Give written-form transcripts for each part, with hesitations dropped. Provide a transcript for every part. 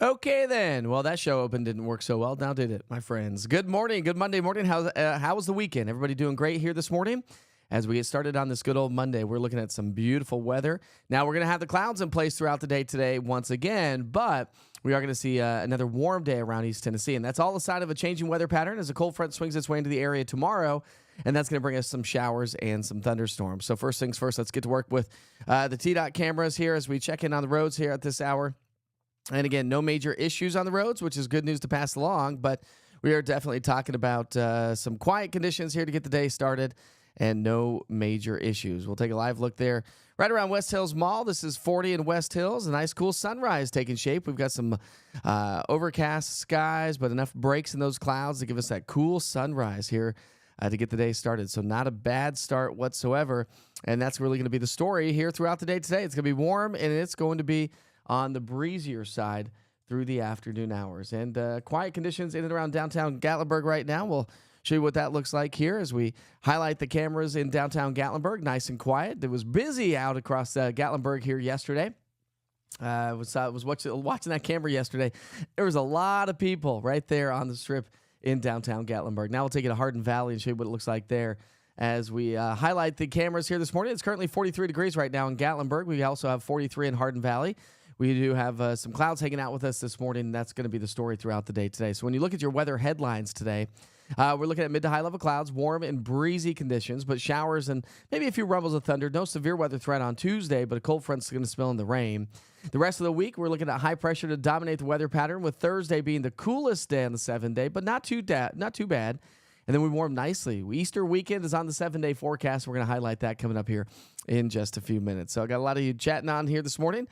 Okay, then. Well, that show open didn't work so well. Now did it, my friends? Good morning. Good Monday morning. How was the weekend? Everybody doing great here this morning? As we get started on this good old Monday, we're looking at some beautiful weather. Now, we're going to have the clouds in place throughout the day today once again, but we are going to see another warm day around East Tennessee. And that's all a sign of a changing weather pattern as a cold front swings its way into the area tomorrow. And that's going to bring us some showers and some thunderstorms. So, first things first, let's get to work with the TDOT cameras here as we check in on the roads here at this hour. And again, no major issues on the roads, which is good news to pass along. But we are definitely talking about some quiet conditions here to get the day started and no major issues. We'll take a live look there right around West Hills Mall. This is 40 in West Hills. A nice, cool sunrise taking shape. We've got some overcast skies, but enough breaks in those clouds to give us that cool sunrise here to get the day started. So not a bad start whatsoever. And that's really going to be the story here throughout the day today. It's going to be warm, and it's going to be on the breezier side through the afternoon hours. And quiet conditions in and around downtown Gatlinburg right now. We'll show you what that looks like here as we highlight the cameras in downtown Gatlinburg. Nice and quiet. It was busy out across Gatlinburg here yesterday. I was watching that camera yesterday. There was a lot of people right there on the strip in downtown Gatlinburg. Now we'll take it to Hardin Valley and show you what it looks like there as we highlight the cameras here this morning. It's currently 43 degrees right now in Gatlinburg. We also have 43 in Hardin Valley. We do have some clouds hanging out with us this morning, and that's going to be the story throughout the day today. So when you look at your weather headlines today, we're looking at mid to high level clouds, warm and breezy conditions, but showers and maybe a few rumbles of thunder. No severe weather threat on Tuesday, but a cold front's going to spill in the rain. The rest of the week, we're looking at high pressure to dominate the weather pattern, with Thursday being the coolest day on the 7-day, but not too bad. And then we warm nicely. Easter weekend is on the 7-day forecast. We're going to highlight that coming up here in just a few minutes. So I got a lot of you chatting on here this morning.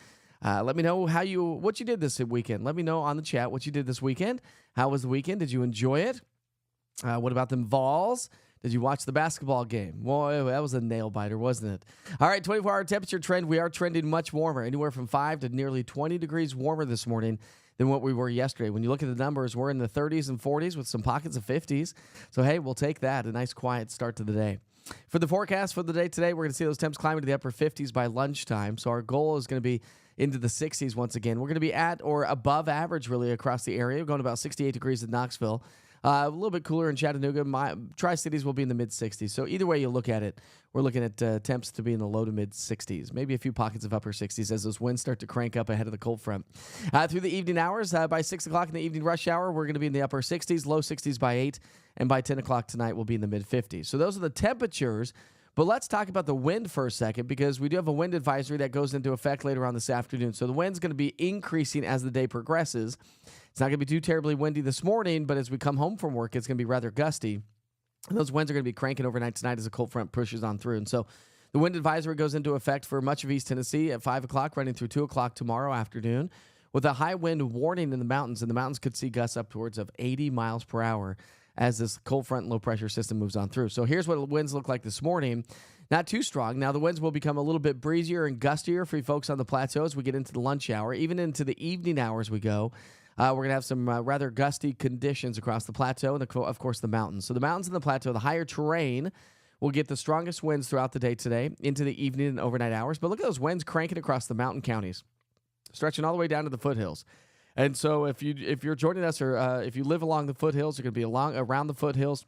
Let me know what you did this weekend. Let me know on the chat what you did this weekend. How was the weekend? Did you enjoy it? What about them Vols? Did you watch the basketball game? Well, that was a nail biter, wasn't it? All right, 24-hour temperature trend. We are trending much warmer, anywhere from 5 to nearly 20 degrees warmer this morning than what we were yesterday. When you look at the numbers, we're in the 30s and 40s with some pockets of 50s. So, hey, we'll take that. A nice, quiet start to the day. For the forecast for the day today, we're going to see those temps climbing to the upper 50s by lunchtime. So our goal is going to be into the 60s once again. We're going to be at or above average, really, across the area. We're going to about 68 degrees in Knoxville. A little bit cooler in Chattanooga. Tri-Cities will be in the mid-60s. So either way you look at it, we're looking at temps to be in the low to mid-60s. Maybe a few pockets of upper 60s as those winds start to crank up ahead of the cold front. Through the evening hours, by 6 o'clock in the evening rush hour, we're going to be in the upper 60s, low 60s by 8. And by 10 o'clock tonight, we'll be in the mid-50s. So those are the temperatures. But let's talk about the wind for a second, because we do have a wind advisory that goes into effect later on this afternoon. So the wind's going to be increasing as the day progresses. It's not going to be too terribly windy this morning, but as we come home from work, it's going to be rather gusty. And those winds are going to be cranking overnight tonight as the cold front pushes on through. And so the wind advisory goes into effect for much of East Tennessee at 5 o'clock, running through 2 o'clock tomorrow afternoon, with a high wind warning in the mountains. And the mountains could see gusts upwards of 80 miles per hour as this cold front low pressure system moves on through. So here's what the winds look like this morning. Not too strong. Now the winds will become a little bit breezier and gustier for you folks on the plateau as we get into the lunch hour. Even into the evening hours we go. We're going to have some rather gusty conditions across the plateau and, of course, the mountains. So the mountains and the plateau, the higher terrain, will get the strongest winds throughout the day today into the evening and overnight hours. But look at those winds cranking across the mountain counties, stretching all the way down to the foothills. And so if you're joining us, or if you live along the foothills, you're going to be around the foothills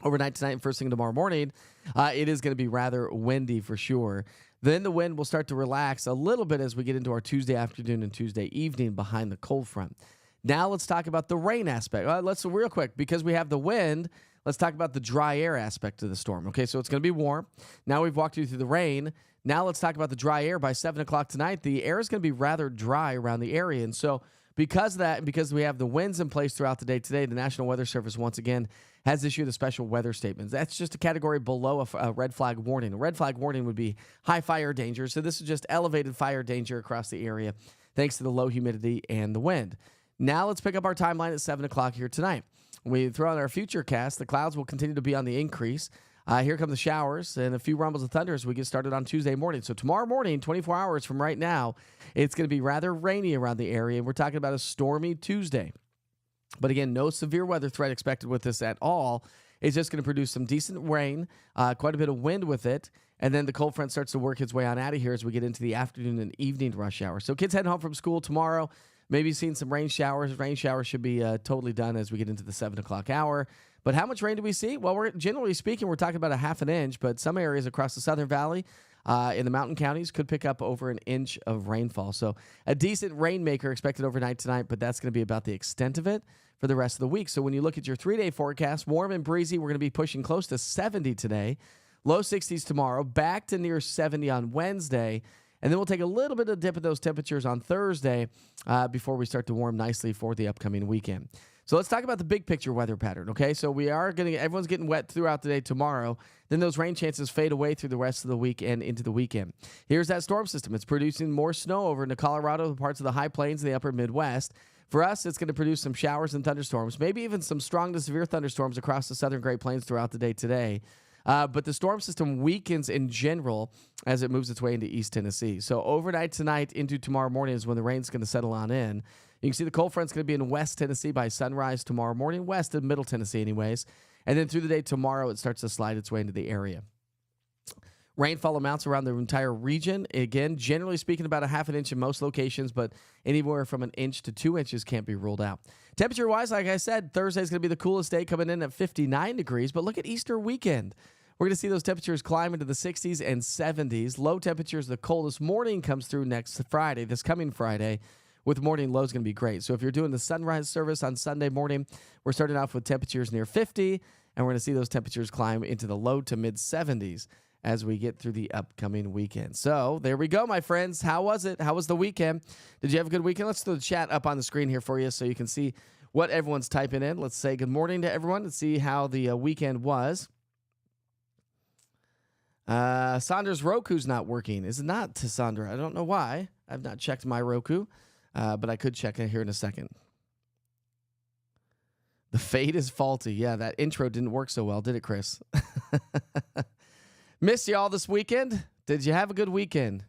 overnight tonight and first thing tomorrow morning. It is going to be rather windy for sure. Then the wind will start to relax a little bit as we get into our Tuesday afternoon and Tuesday evening behind the cold front. Now let's talk about the rain aspect. Let's real quick, because we have the wind. Let's talk about the dry air aspect of the storm. Okay, so it's going to be warm. Now we've walked you through the rain. Now let's talk about the dry air. By 7 o'clock tonight, the air is going to be rather dry around the area. And so because of that, because we have the winds in place throughout the day today, the National Weather Service once again has issued a special weather statement. That's just a category below a red flag warning. A red flag warning would be high fire danger. So this is just elevated fire danger across the area thanks to the low humidity and the wind. Now let's pick up our timeline at 7 o'clock here tonight. When we throw out our future cast, the clouds will continue to be on the increase. Here come the showers and a few rumbles of thunder as we get started on Tuesday morning. So tomorrow morning, 24 hours from right now, it's going to be rather rainy around the area. And we're talking about a stormy Tuesday. But again, no severe weather threat expected with this at all. It's just going to produce some decent rain, quite a bit of wind with it. And then the cold front starts to work its way on out of here as we get into the afternoon and evening rush hour. So kids heading home from school tomorrow, Maybe seeing some rain showers. Rain showers should be totally done as we get into the 7 o'clock hour. But how much rain do we see? Well, we're generally speaking, we're talking about a half an inch, but some areas across the Southern Valley in the mountain counties could pick up over an inch of rainfall. So a decent rainmaker expected overnight tonight, but that's going to be about the extent of it for the rest of the week. So when you look at your 3-day forecast, warm and breezy, we're going to be pushing close to 70 today, low 60s tomorrow, back to near 70 on Wednesday. And then we'll take a little bit of a dip in those temperatures on Thursday before we start to warm nicely for the upcoming weekend. So let's talk about the big picture weather pattern, okay? So everyone's getting wet throughout the day tomorrow. Then those rain chances fade away through the rest of the week and into the weekend. Here's that storm system. It's producing more snow over into Colorado, parts of the high plains and the upper Midwest. For us, it's going to produce some showers and thunderstorms, maybe even some strong to severe thunderstorms across the southern Great Plains throughout the day today. But the storm system weakens in general as it moves its way into East Tennessee. So overnight tonight into tomorrow morning is when the rain's going to settle on in. You can see the cold front's going to be in West Tennessee by sunrise tomorrow morning, west of Middle Tennessee anyways. And then through the day tomorrow, it starts to slide its way into the area. Rainfall amounts around the entire region. Again, generally speaking, about a half an inch in most locations, but anywhere from an inch to 2 inches can't be ruled out. Temperature-wise, like I said, Thursday's going to be the coolest day, coming in at 59 degrees. But look at Easter weekend. We're going to see those temperatures climb into the 60s and 70s. Low temperatures, the coldest morning comes through next Friday, this coming Friday, with morning lows going to be great. So if you're doing the sunrise service on Sunday morning, we're starting off with temperatures near 50, and we're going to see those temperatures climb into the low to mid 70s as we get through the upcoming weekend. So there we go, my friends. How was it? How was the weekend? Did you have a good weekend? Let's throw the chat up on the screen here for you so you can see what everyone's typing in. Let's say good morning to everyone and see how the weekend was. Sandra's Roku's not working. Is it not, to Sandra? I don't know why. I've not checked my Roku, but I could check it here in a second. The fade is faulty. Yeah, that intro didn't work so well, did it, Chris? Missed you all this weekend. Did you have a good weekend?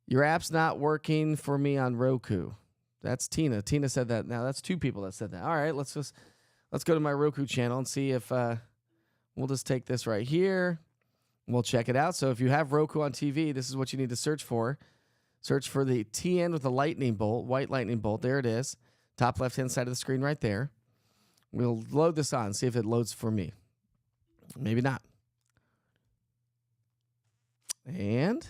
Your app's not working for me on Roku. That's Tina. Tina said that. Now that's two people that said that. All right, let's go to my Roku channel and see if we'll just take this right here. We'll check it out. So if you have Roku on TV, this is what you need to search for. Search for the TN with a lightning bolt, white lightning bolt. There it is. Top left-hand side of the screen right there. We'll load this on, see if it loads for me. Maybe not. And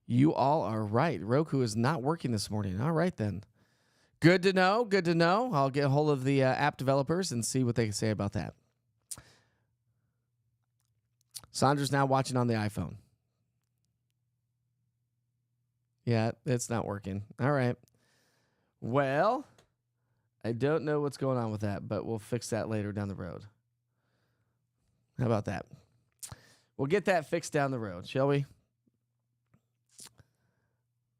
you all are right. Roku is not working this morning. All right, then. Good to know. Good to know. I'll get a hold of the app developers and see what they can say about that. Sandra's now watching on the iPhone. Yeah, it's not working. All right. Well, I don't know what's going on with that, but we'll fix that later down the road. How about that? We'll get that fixed down the road, shall we?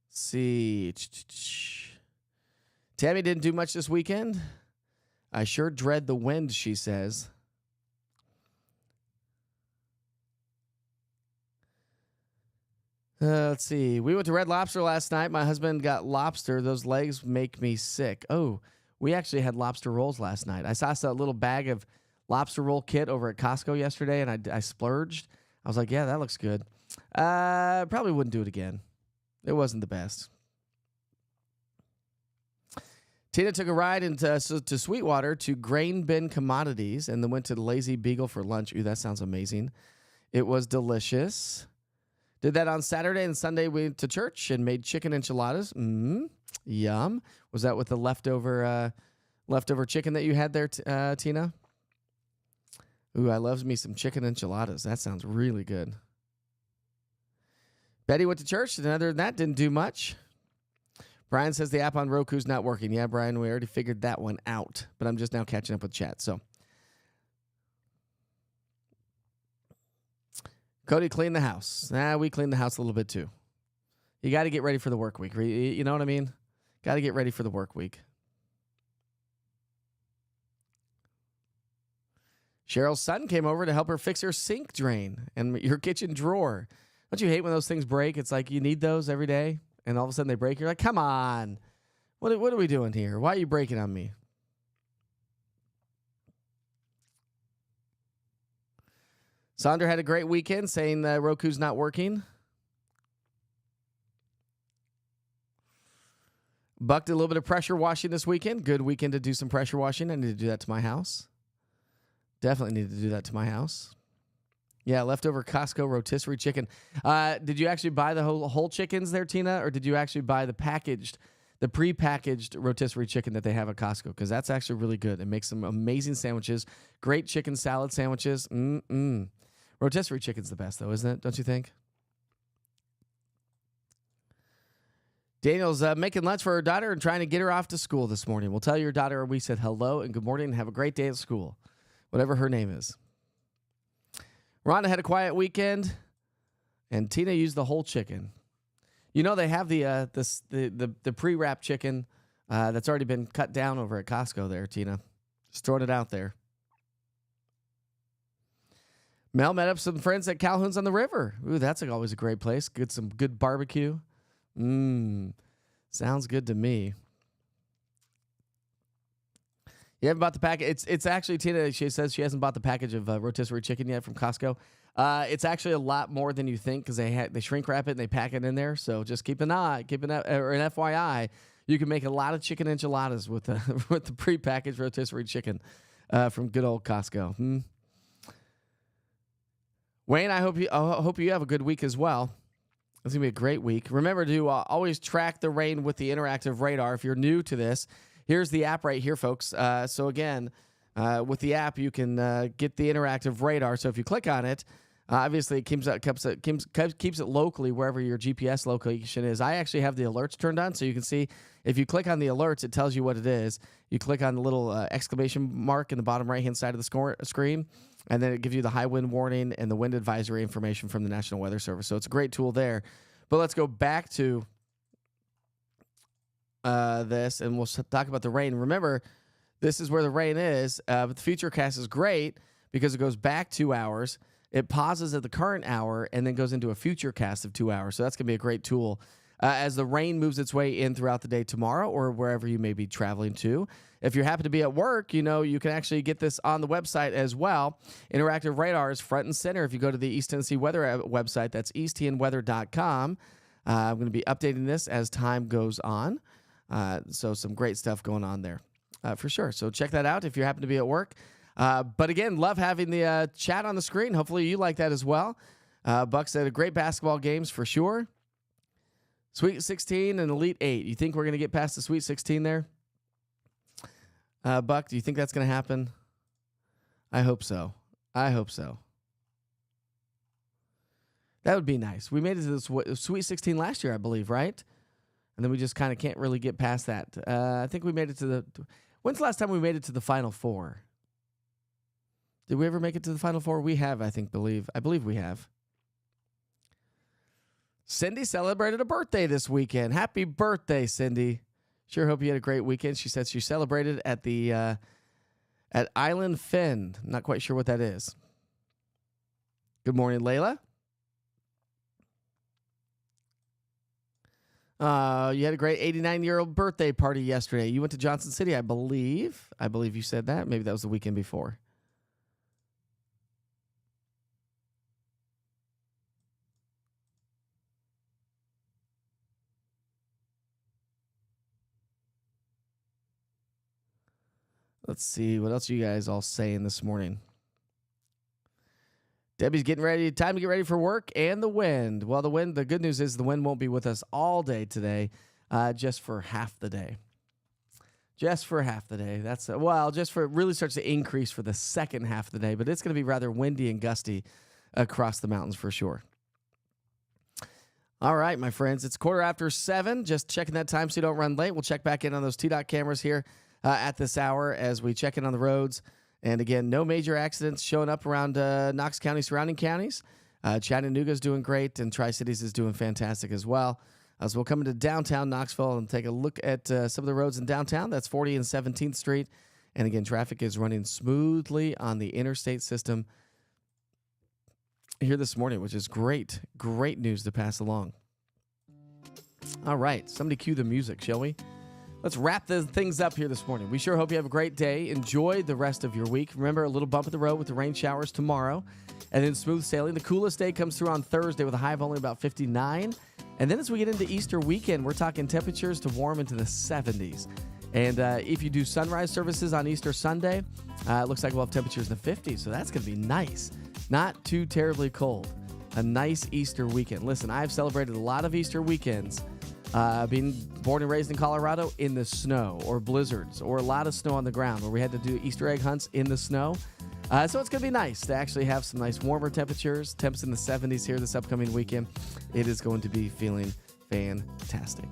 Let's see. Tammy didn't do much this weekend. I sure dread the wind, she says. Let's see. We went to Red Lobster last night. My husband got lobster. Those legs make me sick. Oh, we actually had lobster rolls last night. I saw a little bag of lobster roll kit over at Costco yesterday, and I splurged. I was like, yeah, that looks good. Probably wouldn't do it again. It wasn't the best. Tina took a ride to Sweetwater to Grain Bin Commodities and then went to the Lazy Beagle for lunch. Ooh, that sounds amazing. It was delicious. Did that on Saturday, and Sunday we went to church and made chicken enchiladas. Yum. Was that with the leftover chicken that you had there, Tina? Ooh, I love me some chicken enchiladas. That sounds really good. Betty went to church, and other than that, didn't do much. Brian says the app on Roku's not working. Yeah, Brian, we already figured that one out, but I'm just now catching up with chat. So, Cody cleaned the house. We cleaned the house a little bit too. You got to get ready for the work week. You know what I mean? Got to get ready for the work week. Cheryl's son came over to help her fix her sink drain and your kitchen drawer. Don't you hate when those things break? It's like you need those every day, and all of a sudden they break. You're like, come on. What are we doing here? Why are you breaking on me? Sandra had a great weekend, saying Roku's not working. Buck did a little bit of pressure washing this weekend. Good weekend to do some pressure washing. I need to do that to my house. Definitely need to do that to my house. Yeah, leftover Costco rotisserie chicken. Did you actually buy the whole chickens there, Tina, or did you actually buy the pre-packaged rotisserie chicken that they have at Costco? Because that's actually really good. It makes some amazing sandwiches. Great chicken salad sandwiches. Rotisserie chicken's the best, though, isn't it? Don't you think? Daniel's making lunch for her daughter and trying to get her off to school this morning. We'll tell your daughter we said hello and good morning and have a great day at school, whatever her name is. Rhonda had a quiet weekend, and Tina used the whole chicken. You know they have the pre-wrapped chicken that's already been cut down over at Costco there, Tina. Just throwing it out there. Mel met up some friends at Calhoun's on the River. Ooh, that's always a great place. Get some good barbecue. Sounds good to me. You haven't bought the package. It's actually, Tina, she says she hasn't bought the package of rotisserie chicken yet from Costco. It's actually a lot more than you think because they shrink wrap it and they pack it in there. So just keep an FYI. You can make a lot of chicken enchiladas with the with the prepackaged rotisserie chicken from good old Costco. Wayne, I hope you have a good week as well. It's going to be a great week. Remember to always track the rain with the interactive radar. If you're new to this, here's the app right here, folks. So again, with the app, you can get the interactive radar. So if you click on it, obviously it keeps it locally wherever your GPS location is. I actually have the alerts turned on, so you can see if you click on the alerts, it tells you what it is. You click on the little exclamation mark in the bottom right-hand side of the screen, and then it gives you the high wind warning and the wind advisory information from the National Weather Service. So it's a great tool there. But let's go back to this, and we'll talk about the rain. Remember, this is where the rain is. But the Futurecast is great because it goes back 2 hours. It pauses at the current hour and then goes into a Futurecast of 2 hours. So that's going to be a great tool as the rain moves its way in throughout the day tomorrow or wherever you may be traveling to. If you happen to be at work, you can actually get this on the website as well. Interactive radar is front and center. If you go to the East Tennessee Weather website, that's easttnweather.com. I'm going to be updating this as time goes on. So some great stuff going on there for sure. So check that out if you happen to be at work. But again, love having the chat on the screen. Hopefully you like that as well. Buck said great basketball games for sure. Sweet 16 and Elite 8. You think we're going to get past the Sweet 16 there? Buck, do you think that's going to happen? I hope so. That would be nice. We made it to the Sweet 16 last year, I believe, right? And then we just kind of can't really get past that. I think we made it to the... When's the last time we made it to the Final Four? Did we ever make it to the Final Four? We have, I believe we have. Cindy celebrated a birthday this weekend. Happy birthday, Cindy. Sure hope you had a great weekend. She said she celebrated at the at Island Fin. I'm not quite sure what that is. Good morning, Layla. You had a great 89-year-old birthday party yesterday. You went to Johnson City, I believe. I believe you said that. Maybe that was the weekend before. Let's see. What else are you guys all saying this morning? Debbie's getting ready. Time to get ready for work and the wind. Well, the good news is the wind won't be with us all day today, just for half the day. Just for half the day. It really starts to increase for the second half of the day, but it's going to be rather windy and gusty across the mountains for sure. All right, my friends, it's 7:15. Just checking that time so you don't run late. We'll check back in on those TDOT cameras here at this hour as we check in on the roads. And again, no major accidents showing up around Knox County, surrounding counties. Chattanooga's doing great, and Tri-Cities is doing fantastic as well. So we'll come into downtown Knoxville and take a look at some of the roads in downtown. That's 40 and 17th Street. And again, traffic is running smoothly on the interstate system here this morning, which is great. Great news to pass along. All right, somebody cue the music, shall we? Let's wrap the things up here this morning. We sure hope you have a great day. Enjoy the rest of your week. Remember, a little bump in the road with the rain showers tomorrow, and then smooth sailing. The coolest day comes through on Thursday with a high of only about 59. And then as we get into Easter weekend, we're talking temperatures to warm into the 70s. And if you do sunrise services on Easter Sunday, it looks like we'll have temperatures in the 50s. So that's going to be nice. Not too terribly cold. A nice Easter weekend. Listen, I've celebrated a lot of Easter weekends being born and raised in Colorado in the snow or blizzards or a lot of snow on the ground where we had to do Easter egg hunts in the snow. So it's going to be nice to actually have some nice warmer temperatures. Temps in the 70s here this upcoming weekend. It is going to be feeling fantastic.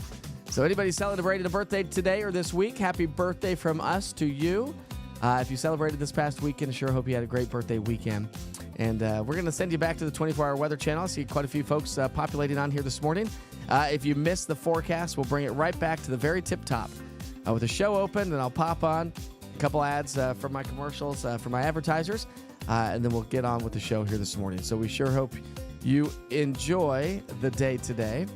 So anybody celebrating a birthday today or this week, happy birthday from us to you. If you celebrated this past weekend, sure hope you had a great birthday weekend. And we're going to send you back to the 24-hour weather channel. I see quite a few folks populating on here this morning. If you missed the forecast, we'll bring it right back to the very tip top with the show open, and I'll pop on a couple ads from my commercials, from my advertisers, and then we'll get on with the show here this morning. So we sure hope you enjoy the day today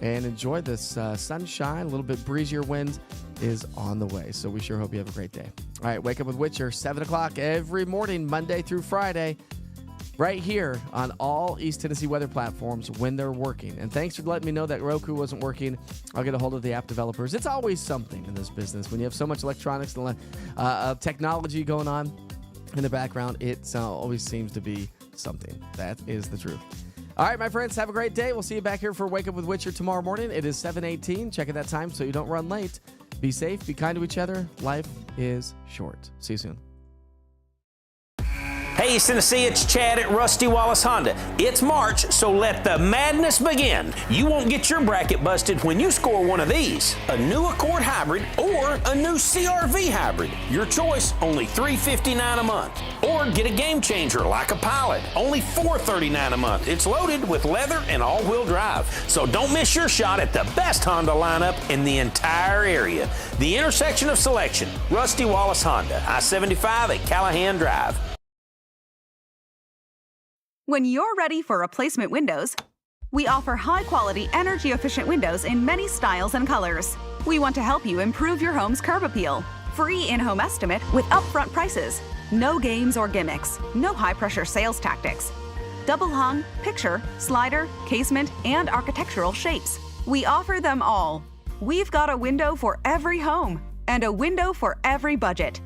and enjoy this sunshine. A little bit breezier wind is on the way. So we sure hope you have a great day. All right, Wake Up with Witcher, 7 o'clock every morning, Monday through Friday, right here on all East Tennessee weather platforms when they're working. And thanks for letting me know that Roku wasn't working. I'll get a hold of the app developers. It's always something in this business. When you have so much electronics and technology going on in the background, it always seems to be something. That is the truth. All right, my friends, have a great day. We'll see you back here for Wake Up with Witcher tomorrow morning. It is 7:18. Check at that time so you don't run late. Be safe. Be kind to each other. Life is short. See you soon. Hey, East Tennessee, it's Chad at Rusty Wallace Honda. It's March, so let the madness begin. You won't get your bracket busted when you score one of these. A new Accord Hybrid or a new CR-V Hybrid. Your choice, only $359 a month. Or get a game changer like a Pilot, only $439 a month. It's loaded with leather and all-wheel drive. So don't miss your shot at the best Honda lineup in the entire area. The intersection of selection, Rusty Wallace Honda, I-75 at Callahan Drive. When you're ready for replacement windows, we offer high-quality, energy-efficient windows in many styles and colors. We want to help you improve your home's curb appeal. Free in-home estimate with upfront prices. No games or gimmicks. No high-pressure sales tactics. Double hung, picture, slider, casement, and architectural shapes. We offer them all. We've got a window for every home and a window for every budget.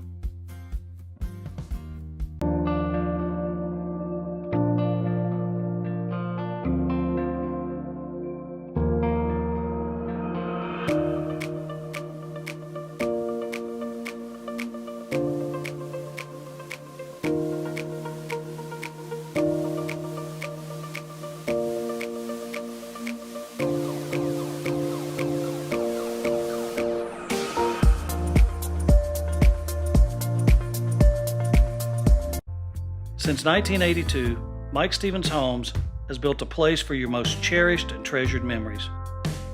Since 1982, Mike Stevens Homes has built a place for your most cherished and treasured memories.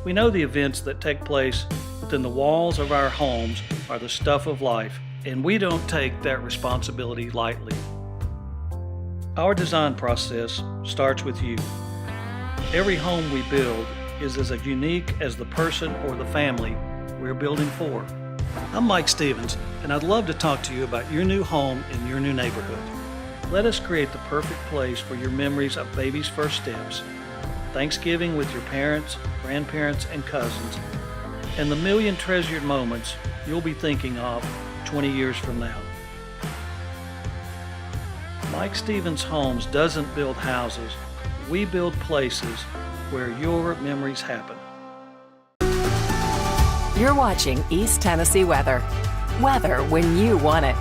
We know the events that take place within the walls of our homes are the stuff of life, and we don't take that responsibility lightly. Our design process starts with you. Every home we build is as unique as the person or the family we're building for. I'm Mike Stevens, and I'd love to talk to you about your new home in your new neighborhood. Let us create the perfect place for your memories of baby's first steps, Thanksgiving with your parents, grandparents, and cousins, and the million treasured moments you'll be thinking of 20 years from now. Mike Stevens Homes doesn't build houses. We build places where your memories happen. You're watching East Tennessee Weather. Weather when you want it.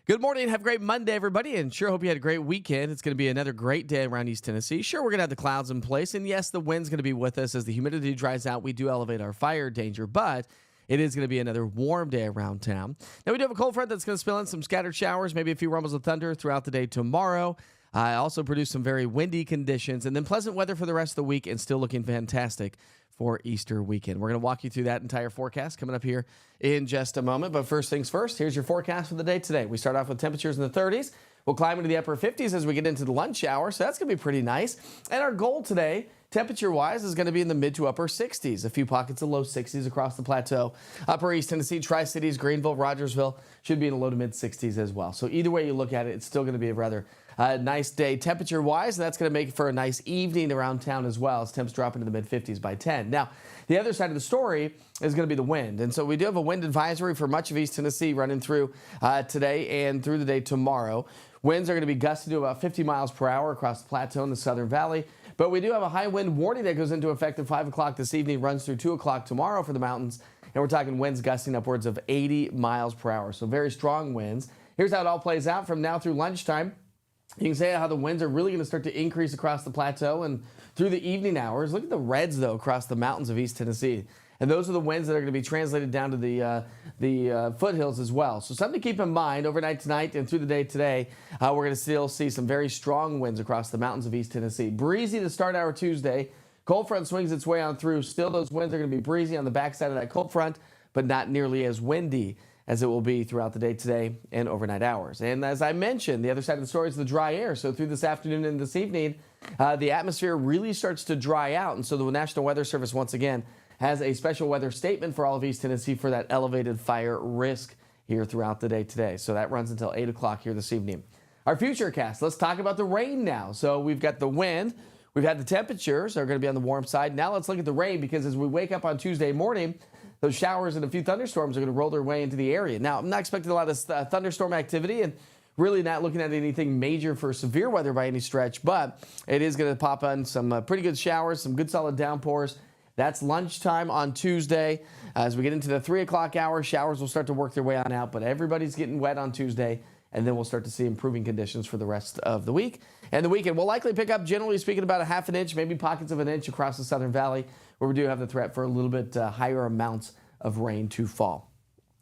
Good morning. Have a great Monday, everybody, and sure hope you had a great weekend. It's going to be another great day around East Tennessee. Sure, we're going to have the clouds in place, and yes, the wind's going to be with us as the humidity dries out. We do elevate our fire danger, but it is going to be another warm day around town. Now, we do have a cold front that's going to spill in some scattered showers, maybe a few rumbles of thunder throughout the day tomorrow. Also produce some very windy conditions, and then pleasant weather for the rest of the week, and still looking fantastic for Easter weekend. We're going to walk you through that entire forecast coming up here in just a moment. But first things first, here's your forecast for the day today. We start off with temperatures in the 30s. We'll climb into the upper 50s as we get into the lunch hour, so that's going to be pretty nice. And our goal today, temperature-wise, is going to be in the mid to upper 60s. A few pockets of low 60s across the plateau. Upper East Tennessee, Tri-Cities, Greenville, Rogersville should be in the low to mid 60s as well. So either way you look at it, it's still going to be a rather nice day temperature-wise, and that's going to make for a nice evening around town as well as temps drop into the mid-50s by 10. Now, the other side of the story is going to be the wind. And so we do have a wind advisory for much of East Tennessee running through today and through the day tomorrow. Winds are going to be gusty to about 50 miles per hour across the plateau and the Southern Valley. But we do have a high wind warning that goes into effect at 5 o'clock this evening, runs through 2 o'clock tomorrow for the mountains. And we're talking winds gusting upwards of 80 miles per hour. So very strong winds. Here's how it all plays out from now through lunchtime. You can say how the winds are really going to start to increase across the plateau and through the evening hours. Look at the reds, though, across the mountains of East Tennessee. And those are the winds that are going to be translated down to the foothills as well. So something to keep in mind overnight tonight and through the day today. We're going to still see some very strong winds across the mountains of East Tennessee. Breezy to start our Tuesday. Cold front swings its way on through. Still, those winds are going to be breezy on the backside of that cold front, but not nearly as windy as it will be throughout the day today and overnight hours. And as I mentioned, the other side of the story is the dry air. So through this afternoon and this evening, the atmosphere really starts to dry out. And so the National Weather Service, once again, has a special weather statement for all of East Tennessee for that elevated fire risk here throughout the day today. So that runs until 8 o'clock here this evening. Our futurecast, let's talk about the rain now. So we've got the wind. We've had the temperatures are going to be on the warm side. Now let's look at the rain, because as we wake up on Tuesday morning, those showers and a few thunderstorms are going to roll their way into the area. Now, I'm not expecting a lot of thunderstorm activity and really not looking at anything major for severe weather by any stretch, but it is going to pop on some pretty good showers, some good solid downpours. That's lunchtime on Tuesday. As we get into the 3 o'clock hour, showers will start to work their way on out, but everybody's getting wet on Tuesday, and then we'll start to see improving conditions for the rest of the week. And the weekend will likely pick up, generally speaking, about a half an inch, maybe pockets of an inch across the Southern Valley, where we do have the threat for a little bit higher amounts of rain to fall.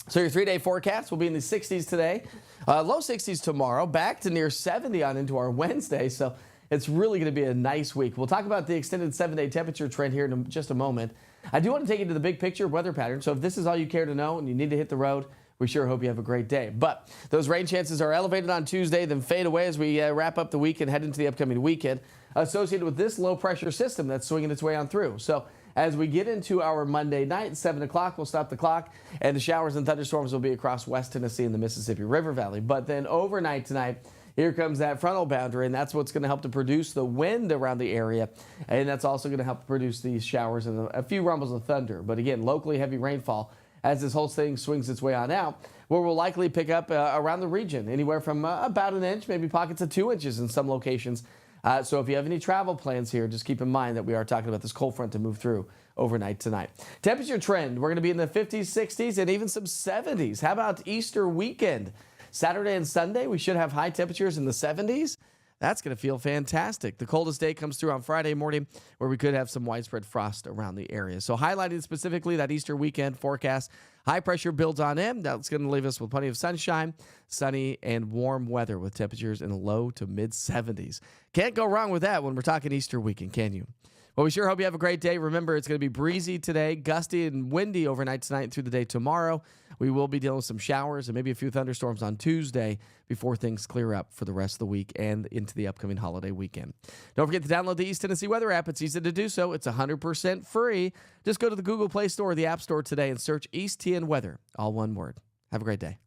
So your 3-day forecast will be in the 60s today, low 60s tomorrow, back to near 70 on into our Wednesday. So it's really going to be a nice week. We'll talk about the extended 7-day temperature trend here in just a moment. I do want to take you to the big picture weather pattern. So if this is all you care to know and you need to hit the road, we sure hope you have a great day. But those rain chances are elevated on Tuesday, then fade away as we wrap up the week and head into the upcoming weekend, associated with this low pressure system that's swinging its way on through. So as we get into our Monday night, 7 o'clock, we'll stop the clock, and the showers and thunderstorms will be across West Tennessee and the Mississippi River Valley. But then overnight tonight, here comes that frontal boundary, and that's what's going to help to produce the wind around the area, and that's also going to help produce these showers and a few rumbles of thunder. But again, locally heavy rainfall as this whole thing swings its way on out, where we'll likely pick up around the region, anywhere from about an inch, maybe pockets of 2 inches in some locations. So if you have any travel plans here, just keep in mind that we are talking about this cold front to move through overnight tonight. Temperature trend, we're going to be in the 50s, 60s, and even some 70s. How about Easter weekend? Saturday and Sunday, we should have high temperatures in the 70s. That's going to feel fantastic. The coldest day comes through on Friday morning, where we could have some widespread frost around the area. So highlighting specifically that Easter weekend forecast, high pressure builds on in. That's going to leave us with plenty of sunshine, sunny, and warm weather with temperatures in the low to mid 70s. Can't go wrong with that when we're talking Easter weekend, can you? Well, we sure hope you have a great day. Remember, it's going to be breezy today, gusty and windy overnight tonight and through the day tomorrow. We will be dealing with some showers and maybe a few thunderstorms on Tuesday before things clear up for the rest of the week and into the upcoming holiday weekend. Don't forget to download the East Tennessee Weather app. It's easy to do so. It's 100% free. Just go to the Google Play Store or the App Store today and search East TN Weather, all one word. Have a great day.